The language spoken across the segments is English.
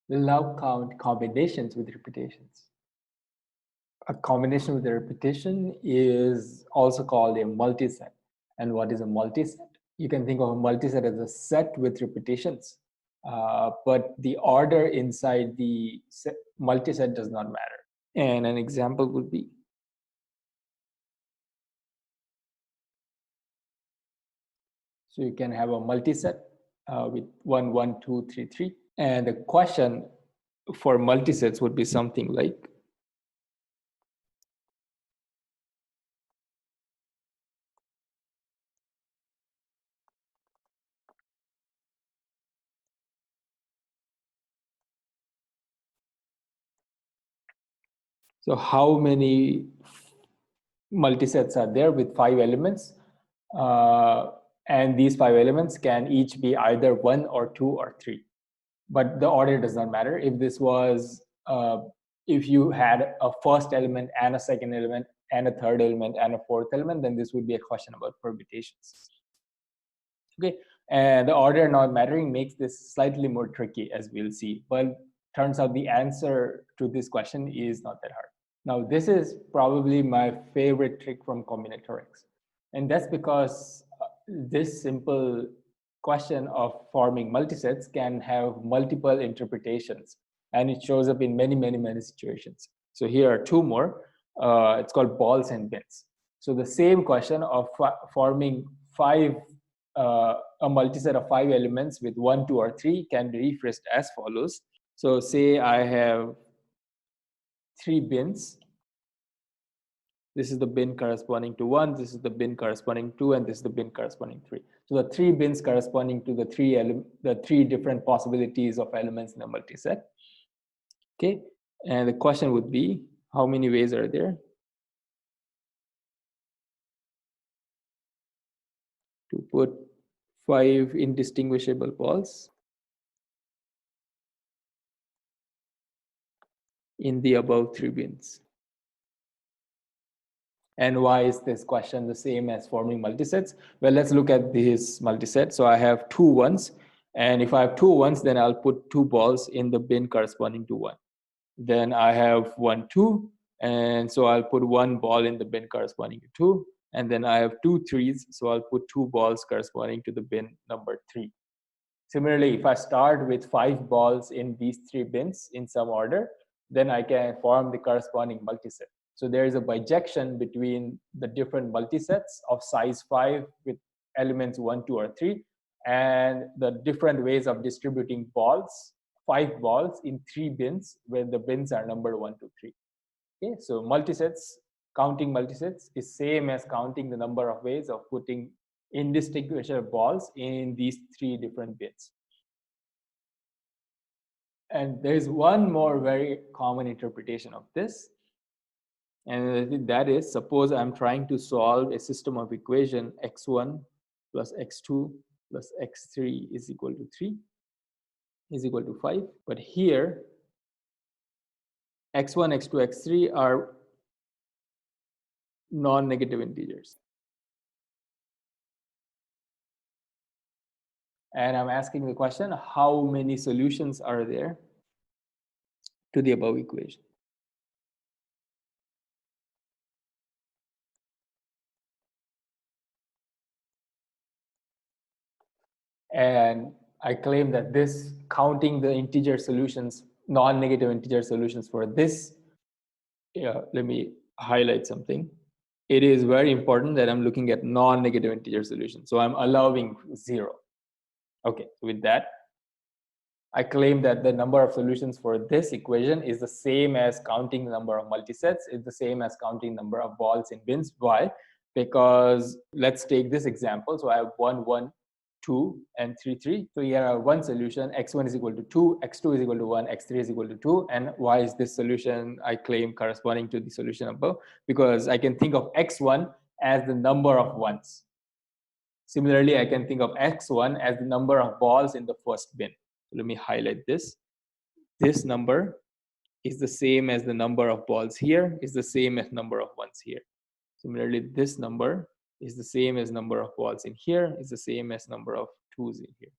We'll now count combinations with repetitions. A combination with a repetition is also called a multiset. And what is a multiset? You can think of a multiset as a set with repetitions, but the order inside the multiset does not matter. And an example would be, so you can have a multiset with 1, 1, 2, 3, 3. And the question for multisets would be something like, so how many multisets are there with 5 elements? And these 5 elements can each be either 1 or 2 or 3. But the order does not matter. If this was, if you had a first element and a second element and a third element and a fourth element, then this would be a question about permutations. Okay, and the order not mattering makes this slightly more tricky, as we'll see. But turns out the answer to this question is not that hard. Now, this is probably my favorite trick from combinatorics. And that's because this simple question of forming multisets can have multiple interpretations. And it shows up in many, many, many situations. So here are 2 more. It's called balls and bins. So the same question of forming a multiset of 5 elements with 1, 2, or 3 can be rephrased as follows. So say I have 3 bins. This is the bin corresponding to 1, this is the bin corresponding to 2, and this is the bin corresponding to 3. So the 3 bins corresponding to the 3 different possibilities of elements in a multiset. Okay, and the question would be, how many ways are there to put 5 indistinguishable balls in the above 3 bins? And why is this question the same as forming multisets? Well, let's look at this multiset. So I have 2 ones, and if I have 2 ones, then I'll put 2 balls in the bin corresponding to 1. Then I have 1, 2, and so I'll put 1 ball in the bin corresponding to 2. And then I have 2 threes, so I'll put 2 balls corresponding to the bin number 3. Similarly, if I start with 5 balls in these 3 bins in some order, then I can form the corresponding multiset. So there is a bijection between the different multisets of size 5 with elements 1, 2, or 3, and the different ways of distributing balls, 5 balls in 3 bins where the bins are numbered 1, 2, 3. Okay, so multisets, counting multisets is same as counting the number of ways of putting indistinguishable balls in these 3 different bins. And there's one more very common interpretation of this. And that is, suppose I'm trying to solve a system of equation x1 plus x2 plus x3 is equal to 3 is equal to 5. But here, x1, x2, x3 are non-negative integers. And I'm asking the question, how many solutions are there to the above equation? And I claim that this, counting the integer solutions, non-negative integer solutions for this, let me highlight something. It is very important that I'm looking at non-negative integer solutions. So I'm allowing 0. Okay, with that, I claim that the number of solutions for this equation is the same as counting the number of multisets, it's the same as counting number of balls in bins. Why? Because let's take this example. So I have 1, 1, 2, and 3, 3. So here I have one solution, x1 is equal to 2, x2 is equal to 1, x3 is equal to 2. And why is this solution, I claim, corresponding to the solution above? Because I can think of x1 as the number of ones. Similarly, I can think of x1 as the number of balls in the first bin. Let me highlight this. This number is the same as the number of balls here, is the same as number of ones here. Similarly, this number is the same as number of balls in here, is the same as number of twos in here.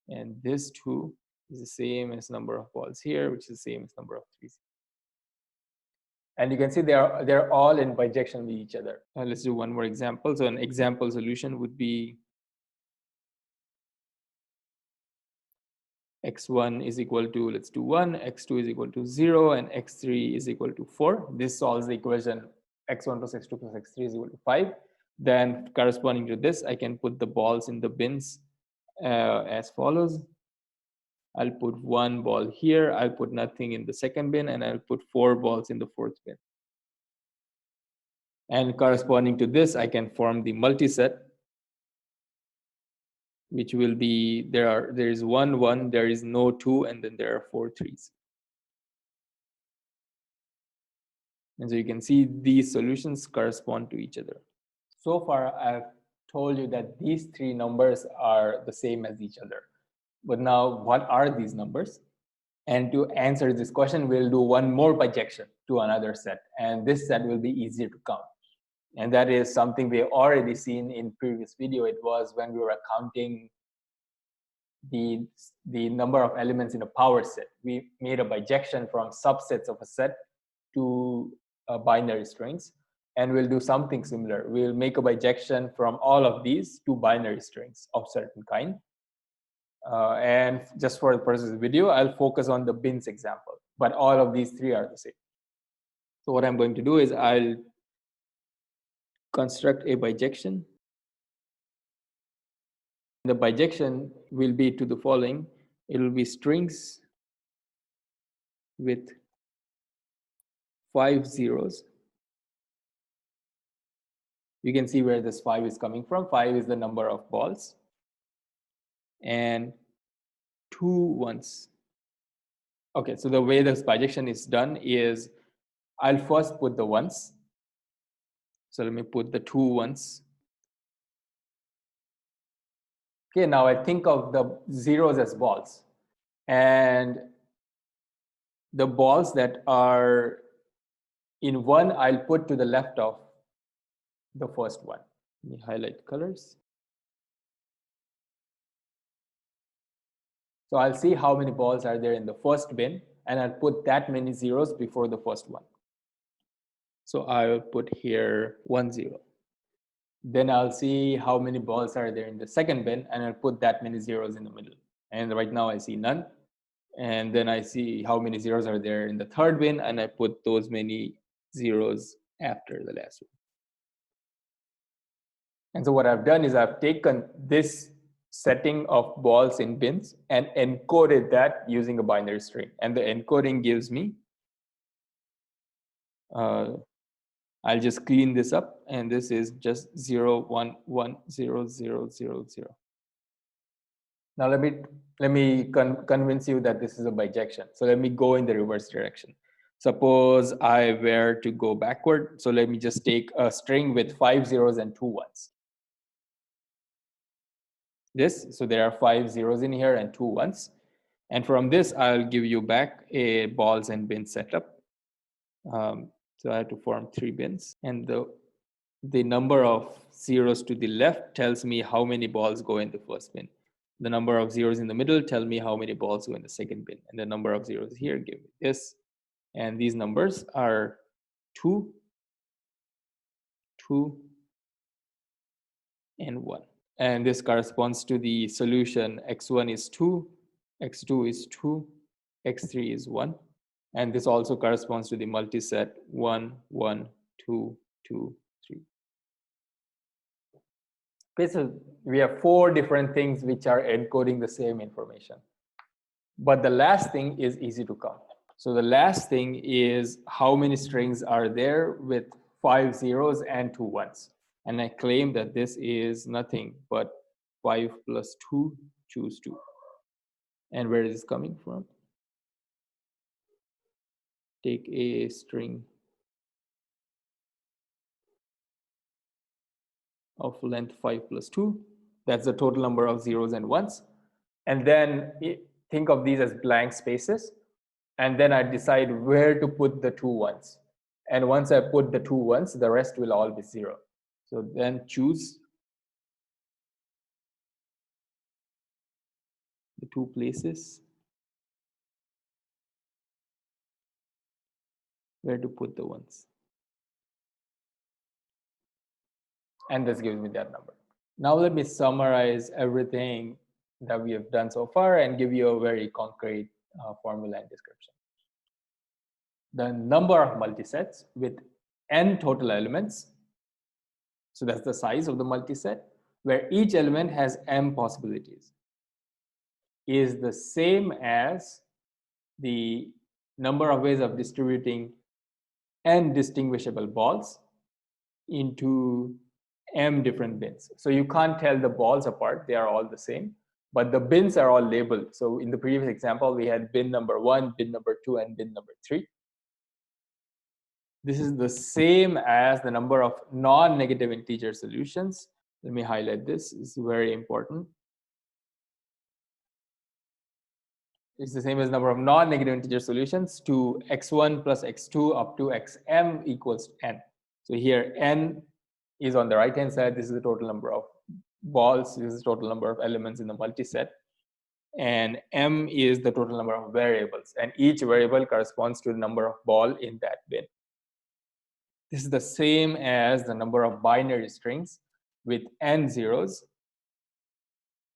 And this 2 is the same as number of balls here, which is the same as number of threes. And you can see they're all in bijection with each other. Let's do one more example. So an example solution would be x1 is equal to, let's do 1, x2 is equal to 0, and x3 is equal to 4. This solves the equation x1 plus x2 plus x3 is equal to 5. Then corresponding to this, I can put the balls in the bins as follows. I'll put 1 ball here, I'll put nothing in the second bin, and I'll put 4 balls in the fourth bin. And corresponding to this, I can form the multiset, which will be, there is 1 1, there is no 2, and then there are 4 3s. And so you can see these solutions correspond to each other. So far, I've told you that these three numbers are the same as each other. But now, what are these numbers? And to answer this question, we'll do one more bijection to another set. And this set will be easier to count. And that is something we've already seen in previous video. It was when we were counting the number of elements in a power set. We made a bijection from subsets of a set to binary strings. And we'll do something similar. We'll make a bijection from all of these to binary strings of certain kind. And just for the purpose of the video, I'll focus on the bins example. But all of these three are the same. So what I'm going to do is I'll construct a bijection. The bijection will be to the following. It will be strings with 5 zeros. You can see where this 5 is coming from. 5 is the number of balls. And 2 ones. Okay, so the way this bijection is done is I'll first put the ones. So let me put the 2 ones. Okay, now I think of the zeros as balls. And the balls that are in 1, I'll put to the left of the first one. Let me highlight colors. So I'll see how many balls are there in the first bin, and I'll put that many zeros before the first one. So I'll put here 1 0. Then I'll see how many balls are there in the second bin, and I'll put that many zeros in the middle. And right now I see none. And then I see how many zeros are there in the third bin, and I put those many zeros after the last one. And so what I've done is I've taken this setting of balls in bins and encoded that using a binary string. And the encoding gives me, I'll just clean this up, and this is just 0 1 1 0 0 0 0. Now let me convince you that this is a bijection. So let me go in the reverse direction. Suppose I were to go backward. So let me just take a string with 5 zeros and 2 ones. So there are 5 zeros in here and 2 ones. And from this, I'll give you back a balls and bin setup. So I have to form 3 bins. And the number of zeros to the left tells me how many balls go in the first bin. The number of zeros in the middle tell me how many balls go in the second bin. And the number of zeros here give me this. And these numbers are 2, 2, and 1. And this corresponds to the solution x1 is 2, x2 is 2, x3 is 1. And this also corresponds to the multiset 1, 1, 2, 2, 3. Okay, so we have 4 different things which are encoding the same information. But the last thing is easy to count. So the last thing is how many strings are there with 5 zeros and 2 ones. And I claim that this is nothing but 5 plus 2, choose 2. And where is this coming from? Take a string of length 5 plus 2. That's the total number of zeros and ones. And then think of these as blank spaces. And then I decide where to put the 2 ones. And once I put the 2 ones, the rest will all be 0. So then choose the 2 places where to put the ones. And this gives me that number. Now let me summarize everything that we have done so far and give you a very concrete formula and description. The number of multisets with n total elements, so that's the size of the multiset, where each element has m possibilities, is the same as the number of ways of distributing n distinguishable balls into m different bins. So you can't tell the balls apart, they are all the same, but the bins are all labeled. So in the previous example, we had bin number 1, bin number 2, and bin number 3. This is the same as the number of non-negative integer solutions. Let me highlight this, it's very important. It's the same as number of non-negative integer solutions to x1 plus x2 up to xm equals n. So here n is on the right hand side. This is the total number of balls. This is the total number of elements in the multiset. And m is the total number of variables. And each variable corresponds to the number of ball in that bin. This is the same as the number of binary strings with n zeros.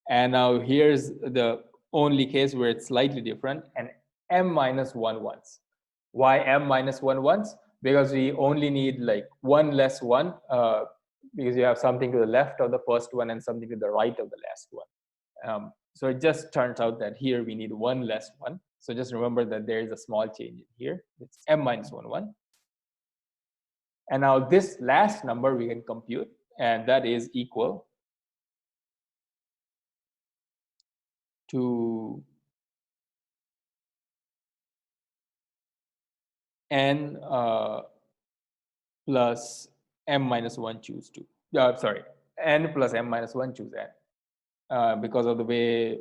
And now here's the only case where it's slightly different, and m minus 1 ones. Why m minus 1 ones? Because we only need like one less one, because you have something to the left of the first one and something to the right of the last one. So it just turns out that here we need one less one. So just remember that there is a small change in here. It's m minus 1, 1. And now this last number we can compute, and that is equal to n plus m minus 1 choose 2. Sorry, n plus m minus 1 choose n. Because of the way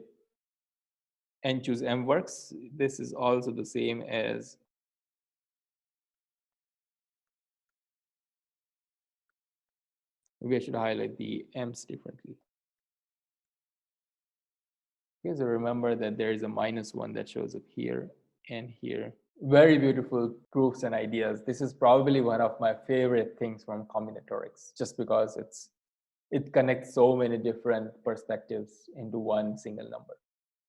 n choose m works, this is also the same as maybe I should highlight the m's differently. Okay, so remember that there is a minus 1 that shows up here and here. Very beautiful proofs and ideas. This is probably one of my favorite things from combinatorics, just because it connects so many different perspectives into one single number.